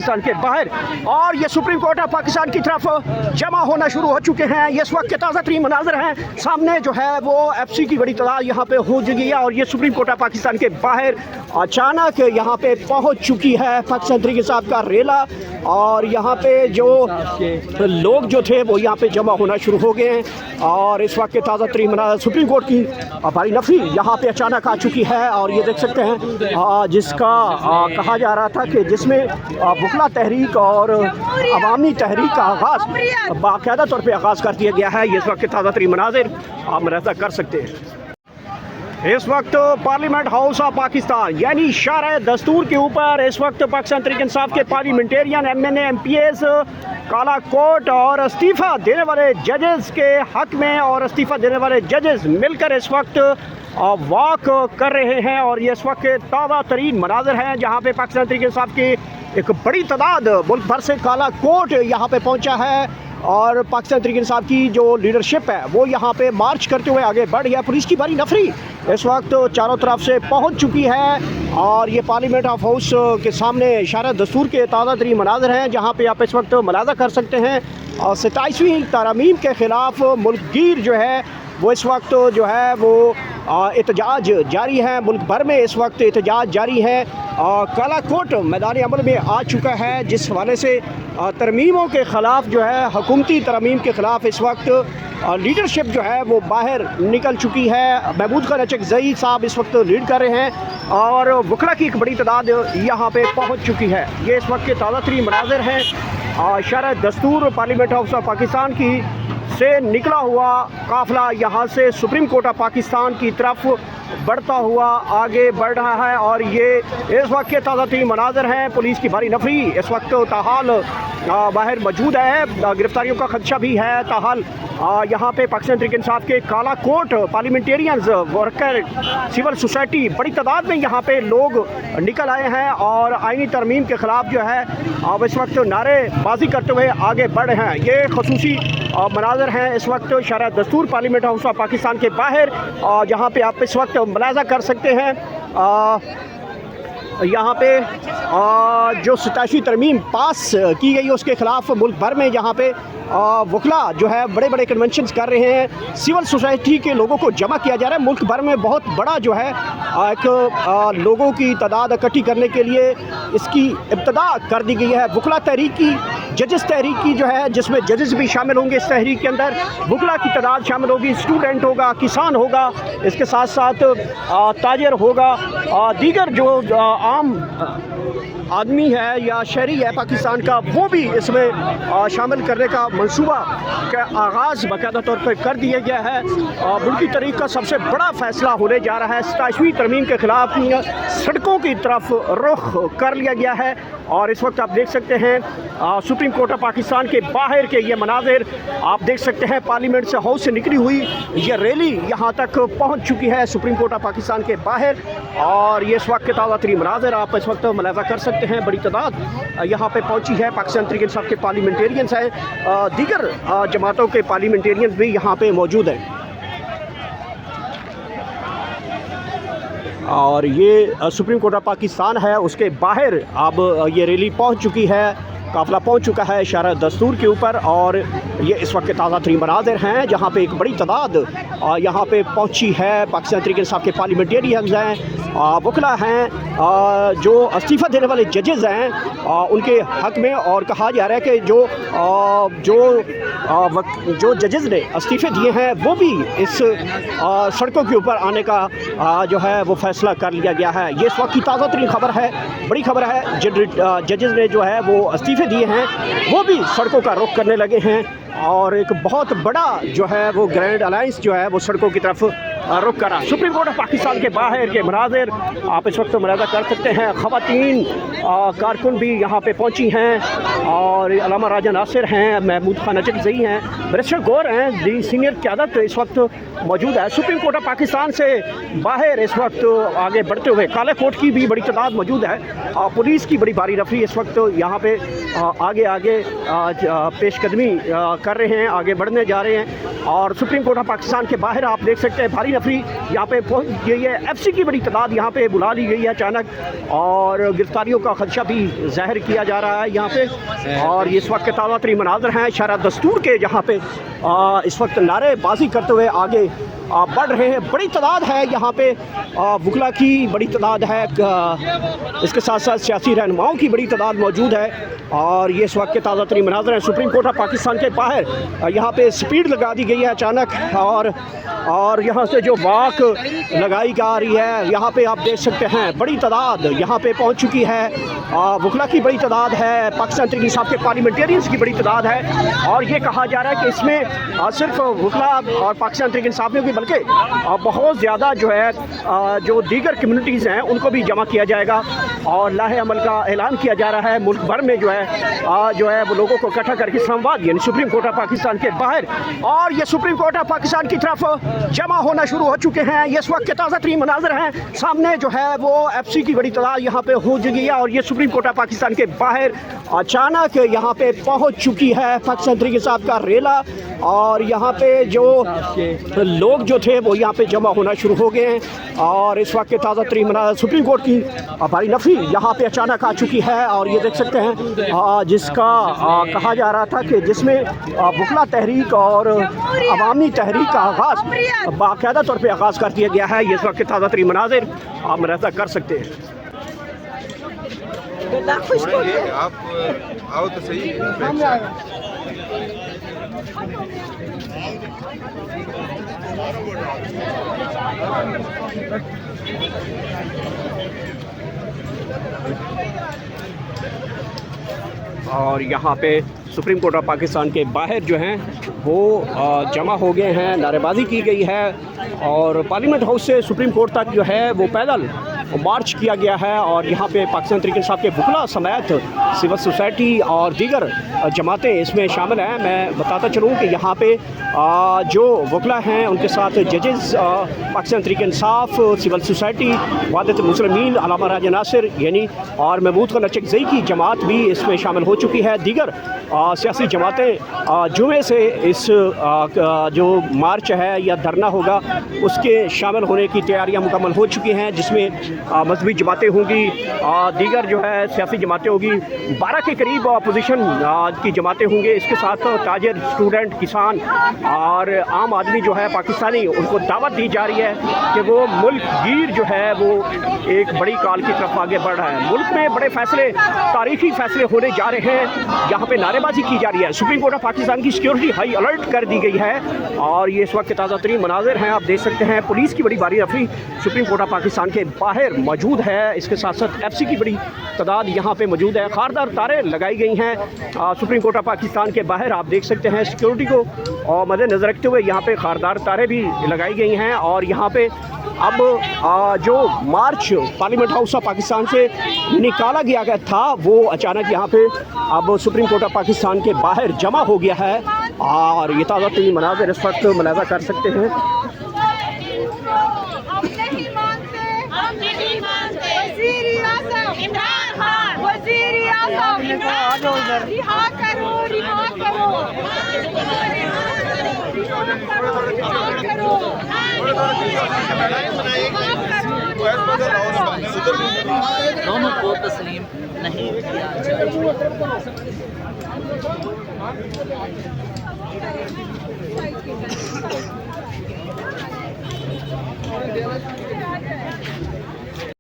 पाकिस्तान के बाहर और ये सुप्रीम कोर्ट ऑफ पाकिस्तान की तरफ जमा होना शुरू हो चुके हैं। ये इस वक्त के ताज़ा तरीन मनाजर हैं। सामने जो है वो एफसी की बड़ी तादाद यहाँ पे हो चुकी है और ये सुप्रीम कोर्ट ऑफ पाकिस्तान के बाहर अचानक यहाँ पे पहुँच चुकी है पाकिस्तान तहरीक इंसाफ का रेला। और यहाँ पे जो लोग जो थे वो यहाँ पे जमा होना शुरू हो गए हैं और इस वक्त के ताज़ा तरीन मनाजर सुप्रीम कोर्ट की भारी नफरी यहाँ पे अचानक आ चुकी है। और ये देख सकते हैं जिसका कहा जा रहा था कि जिसमें वकला तहरीक और अवामी तहरीक का आगाज़ बाकायदा तौर पर आगाज़ कर दिया गया है। ये इस वक्त के ताज़ा तरीन मनाजिर आप मुलाहिज़ा कर सकते हैं। इस वक्त पार्लियामेंट हाउस ऑफ पाकिस्तान यानी शार दस्तूर के ऊपर इस वक्त पाकिस्तान तहरीक इंसाफ के पार्लियामेंटेरियन MNA MPs काला कोट और इस्तीफ़ा देने वाले जजेस के हक़ में और इस्तीफ़ा देने वाले जजेस मिलकर इस वक्त वॉक कर रहे हैं। और ये इस वक्त ताज़ा तरीन मनाज़र हैं जहाँ पे पाकिस्तान तहरीक इंसाफ की एक बड़ी तादाद मुल्क भर से काला कोट यहाँ पे पहुँचा है और पाकिस्तान तहरीक इंसाफ की जो लीडरशिप है वो यहाँ पे मार्च करते हुए आगे बढ़ गया। पुलिस की भारी नफरी इस वक्त चारों तरफ से पहुँच चुकी है और ये पार्लियामेंट ऑफ हाउस के सामने शार दस्तूर के ताज़ा तरीन मनाज़र हैं जहाँ पे आप इस वक्त मुलाज़ा कर सकते हैं। और 27वीं तरमीम के ख़िलाफ़ मुल्कगीर जो है वो इस वक्त जो है वो एहतजाज जारी है। मुल्क भर में इस वक्त एहतजाज जारी है और काला कोट मैदान अमल में आ चुका है जिस हवाले से तरमीमों के ख़िलाफ़ जो है हुकूमती तरमीम के ख़िलाफ़ इस वक्त लीडरशिप जो है वो बाहर निकल चुकी है। महमूद खान अचकज़ई साहब इस वक्त लीड कर रहे हैं और वकला की एक बड़ी तादाद यहाँ पे पहुँच चुकी है। ये इस वक्त के ताज़ा तरीन मनाज़र हैं। शार दस्तूर पार्लियामेंट हाउस ऑफ पाकिस्तान की से निकला हुआ काफ़िला यहाँ से सुप्रीम कोर्ट ऑफ पाकिस्तान की तरफ बढ़ता हुआ आगे बढ़ रहा है। और ये इस वक्त के ताज़ा तरीन मनाज़र हैं। पुलिस की भारी नफरी इस वक्त ताहाल बाहर मौजूद है। गिरफ्तारियों का खदशा भी है। ताहाल यहाँ पे पाकिस्तान तहरीक इंसाफ के काला coat parliamentarians worker civil society बड़ी तादाद में यहाँ पे लोग निकल आए हैं और आईनी तरमीम के ख़िलाफ़ जो है अब इस वक्त नारेबाजी करते हुए आगे बढ़ रहे हैं। ये खसूसी मनाज़र हैं इस वक्त शार दस्तूर पार्लियामेंट हाउस ऑफ पाकिस्तान के बाहर जहाँ पे आप इस वक्त मुलाज़ा कर सकते हैं। यहाँ पे जो 27वीं तरमीम पास की गई उसके ख़िलाफ़ मुल्क भर में यहाँ पे वकला जो है बड़े बड़े कन्वेंशंस कर रहे हैं। सिविल सोसाइटी के लोगों को जमा किया जा रहा है। मुल्क भर में बहुत बड़ा जो है एक लोगों की तादाद इकट्ठी करने के लिए इसकी इब्तदा कर दी गई है। वकला तहरीक की जजेस तहरीक की जो है जिसमें जजेस भी शामिल होंगे इस तहरीक के अंदर। वकला की तादाद शामिल होगी, स्टूडेंट होगा, किसान होगा, इसके साथ साथ ताजर होगा, दीगर जो आम आदमी है या शहरी है पाकिस्तान का वो भी इसमें शामिल करने का मंसूबा का आगाज़ बाकायदा तौर पर कर दिया गया है। मुल्की तहरीक का सबसे बड़ा फ़ैसला होने जा रहा है। 27वीं तरमीम के ख़िलाफ़ सड़कों की तरफ रुख कर लिया गया है और इस वक्त आप देख सकते हैं सुप्रीम कोर्ट ऑफ पाकिस्तान के बाहर के ये मनाजिर आप देख सकते हैं। पार्लियामेंट से हाउस से निकली हुई ये रैली यहाँ तक पहुँच चुकी है सुप्रीम कोर्ट ऑफ पाकिस्तान के बाहर और ये इस वक्त के ताज़ा तरीन मनाजिर आप इस वक्त मुलाज़ा कर सकते हैं। बड़ी तादाद यहाँ पे पहुँची है। पाकिस्तान तहरीक इंसाफ के पार्लियामेंटेरियंस हैं, दीगर जमातों के पार्लियामेंटेरियंस भी यहाँ पे मौजूद हैं। और ये सुप्रीम कोर्ट ऑफ पाकिस्तान है उसके बाहर अब ये रैली पहुँच चुकी है। काफ़िला पहुँच चुका है शार दस्तूर के ऊपर और ये इस वक्त के ताज़ा तरीन मनाज़िर हैं जहाँ पे एक बड़ी तादाद यहाँ पे पहुँची है। पाकिस्तान तहरीक इंसाफ के पार्लियामेंटेरियंस हैं, वकला हैं, जो इस्तीफ़ा देने वाले जजेज़ हैं उनके हक़ में। और कहा जा रहा है कि जो जजेज़ ने इस्तीफ़े दिए हैं वो भी इस सड़कों के ऊपर आने का जो है वो फ़ैसला कर लिया गया है। ये इस वक्त की ताज़ा तरीन खबर है, बड़ी खबर है। जजेज़ ने जो है वो इस्तीफ़े दिए हैं वो भी सड़कों का रुख करने लगे हैं और एक बहुत बड़ा जो है वो ग्रैंड अलायंस जो है वो सड़कों की तरफ रुख करा। सुप्रीम कोर्ट ऑफ पाकिस्तान के बाहर के मनाजिर आप इस वक्त मुलाज़ा कर सकते हैं। ख़वातीन कारकुन भी यहाँ पे पहुँची हैं और अल्लामा राजा नासिर हैं, महमूद खान अचकज़ई हैं, बैरिस्टर गौर हैं, सीनियर क़यादत इस वक्त मौजूद है। सुप्रीम कोर्ट ऑफ पाकिस्तान से बाहर इस वक्त आगे बढ़ते हुए काले कोट की भी बड़ी तादाद मौजूद है। पुलिस की बड़ी भारी नफरी इस वक्त यहाँ पे आगे आगे पेशकदमी कर रहे हैं, आगे बढ़ने जा रहे हैं। और सुप्रीम कोर्ट ऑफ पाकिस्तान के बाहर आप देख सकते हैं भारी नफरी यहाँ पे पहुँच गई है। एफसी की बड़ी तादाद यहाँ पे बुला ली गई है अचानक, और गिरफ्तारियों का खदशा भी जाहिर किया जा रहा है यहाँ पे। और इस वक्त के ताज़ा तरीन मनाज़र हैं शरअ दस्तूर के, जहाँ पे इस वक्त नारेबाजी करते हुए आगे बढ़ रहे हैं। बड़ी तादाद है यहाँ पे, वकला की बड़ी तादाद है, इसके साथ साथ सियासी रहनुमाओं की बड़ी तादाद मौजूद है। और ये इस वक्त के ताज़ा तरीन मनाज़र हैं सुप्रीम कोर्ट ऑफ पाकिस्तान के बाहर। यहाँ पे स्पीड लगा दी गई है अचानक, और यहाँ से जो वाक लगाई जा रही है, यहाँ पे आप देख सकते हैं बड़ी तादाद यहाँ पे पहुँच चुकी है। वकला की बड़ी तादाद है, पाकिस्तान तहरीक इंसाफ के पार्लियामेंटेरियंस की बड़ी तादाद है। और ये कहा जा रहा है कि इसमें सिर्फ वकला और पाकिस्तान तहरीक इंसाफ में भी, बल्कि बहुत ज़्यादा जो है जो दीगर कम्युनिटीज़ हैं उनको भी जमा किया जाएगा। और लाहे अमल का ऐलान किया जा रहा है मुल्क भर में, जो है वो लोगों को इकट्ठा करके इस्लामाबाद यानी सुप्रीम कोर्ट ऑफ पाकिस्तान के बाहर। और ये सुप्रीम कोर्ट ऑफ पाकिस्तान की तरफ जमा होना शुरू हो चुके हैं। ये इस वक्त के ताज़ा तरीन मनाज़र हैं। सामने जो है वो एफसी की बड़ी तादाद यहाँ पे हो चुकी है, और ये सुप्रीम कोर्ट ऑफ पाकिस्तान के बाहर अचानक यहाँ पे पहुँच चुकी है पाकिस्तान तहरीक इंसाफ का रेला। और यहाँ पे जो लोग जो थे वो यहाँ पे जमा होना शुरू हो गए हैं। और इस वक्त के ताज़ा तरीन मनाज़र सुप्रीम कोर्ट की भारी नफरी यहाँ पे अचानक आ चुकी है। और ये देख सकते हैं जिसका कहा जा रहा था कि जिसमें वकला तहरीक और अवामी तहरीक का आगाज़ बाकायदा तौर पे आगाज़ कर दिया गया है। ये इस वक्त के ताज़ा तरीन मनाज़िर आप मुलाहिज़ा कर सकते हैं। आप आओ तो सही। और यहाँ पे सुप्रीम कोर्ट ऑफ पाकिस्तान के बाहर जो हैं वो जमा हो गए हैं, नारेबाजी की गई है। और पार्लियामेंट हाउस से सुप्रीम कोर्ट तक जो है वो पैदल मार्च किया गया है। और यहाँ पे पाकिस्तान तहरीक इंसाफ के वकला समेत सिविल सोसाइटी और दीगर जमातें इसमें शामिल हैं। मैं बताता चलूँ कि यहाँ पे जो वकला हैं उनके साथ जजेस, पाकिस्तान तहरीक इंसाफ, सिविल सोसाइटी, वहादत मुस्लिमीन, अल्लामा राजा नासिर यानी और महमूद खान नचकज़ई की जमात भी इसमें शामिल हो चुकी है। दीगर सियासी जमातें जुमे से इस जो मार्च है या धरना होगा उसके शामिल होने की तैयारियां मुकम्मल हो चुकी हैं, जिसमें मजहबी जमातें होंगी, दीगर जो है सियासी जमातें होंगी, 12 के करीब अपोजिशन की जमातें होंगी। इसके साथ ताजर, स्टूडेंट, किसान और आम आदमी जो है पाकिस्तानी, उनको दावत दी जा रही है कि वो मुल्क गिर जो है वो एक बड़ी काल की तरफ आगे बढ़ रहा है। मुल्क में बड़े फैसले, तारीखी फैसले होने जा रहे हैं। यहाँ पे नारेबाजी की जा रही है। सुप्रीम कोर्ट ऑफ पाकिस्तान की सिक्योरिटी हाई अलर्ट कर दी गई है। और ये इस वक्त के ताज़ा तरीन मनाज़िर हैं, आप देख सकते हैं। पुलिस की बड़ी भारी नफरी सुप्रीम कोर्ट ऑफ पाकिस्तान के बाहर मौजूद है। इसके साथ साथ एफसी की बड़ी तादाद यहाँ पे मौजूद है। खारदार तारें लगाई गई हैं सुप्रीम कोर्ट ऑफ पाकिस्तान के बाहर, आप देख सकते हैं। सिक्योरिटी को और मद्देनज़र रखते हुए यहाँ पे खारदार तारें भी लगाई गई हैं। और यहाँ पे अब जो मार्च पार्लियामेंट हाउस ऑफ पाकिस्तान से निकाला गया था वो अचानक यहाँ पे अब सुप्रीम कोर्ट ऑफ पाकिस्तान के बाहर जमा हो गया है। और ये ताज़ा तरीन मनाज़िर इस वक्त मुलाहिज़ा कर सकते हैं। दोनों को तस्लीम नहीं किया जाए।